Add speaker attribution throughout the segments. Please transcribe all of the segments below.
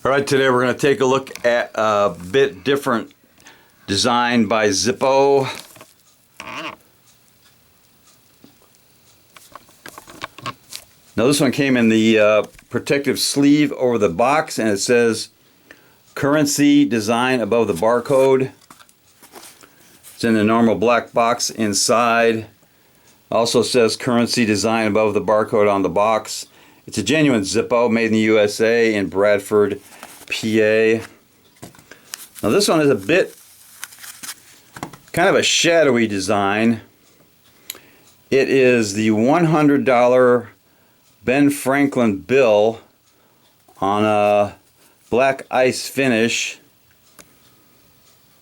Speaker 1: All right, today we're going to take a look at a bit different design by Zippo. Now this one came in the protective sleeve over the box, and it says currency design above the barcode. It's in the normal black box inside. Also says currency design above the barcode on the box. It's a genuine Zippo made in the USA in Bradford, PA. Now this one is a bit kind of a shadowy design. It is the $100 Ben Franklin bill on a black ice finish.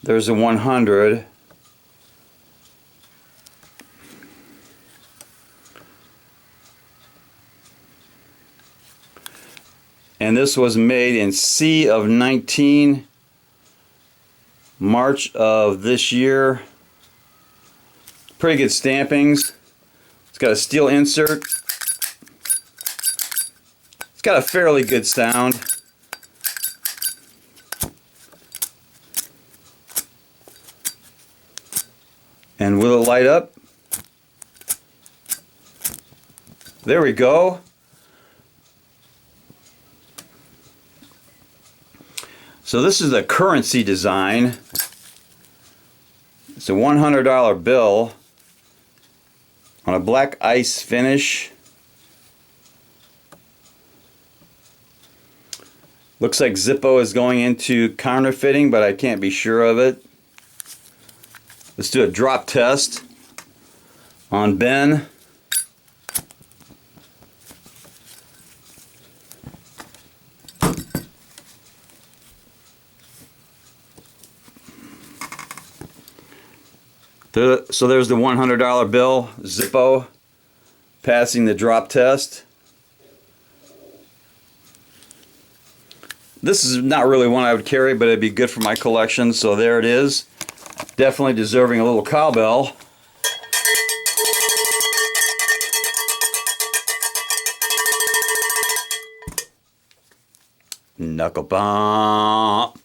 Speaker 1: There's a 100. And this was made in C of 19, March of this year. Pretty good stampings. It's got a steel insert. It's got a fairly good sound. And will it light up? There we go. So this is the currency design. It's a $100 bill on a black ice finish. Looks like Zippo is going into counterfeiting, but I can't be sure of it. Let's do a drop test on Ben. So there's the $100 bill, Zippo, passing the drop test. This is not really one I would carry, but it'd be good for my collection, so there it is. Definitely deserving a little cowbell. Knuckle bump.